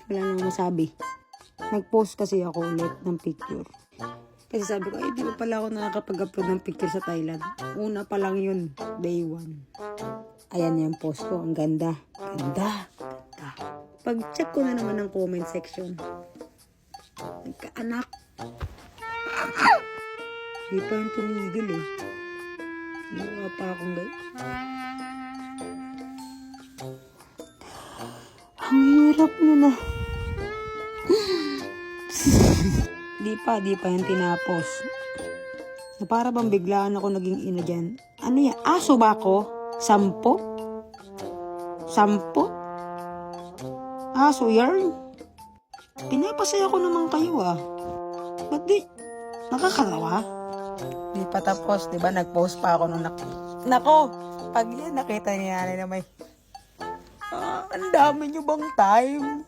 Wala nang masabi. Nag-post kasi ako ulit ng picture. Kasi sabi ko, ay, di ba pala ako nakakapag-upload ng picture sa Thailand? Una pa lang yun, day 1. Ayan yung post ko. Ang ganda. Ganda. Ganda. Pag-check ko na naman ng comment section. Nagkaanak. Di pa yung tumigil eh. Nawa pa akong guys. Ang hirap nyo na. Di pa yung tinapos. Na para bang biglaan ako naging ina dyan. Ano yan? Aso ba ako? 10? 10? Aso yarn? Pinapasaya ko naman kayo ah. Ba't di? Nakakatawa? Di pa tapos, di ba? Nag-post pa ako nung Nako! Pag yan, nakita niya na may ang dami nyo bang time?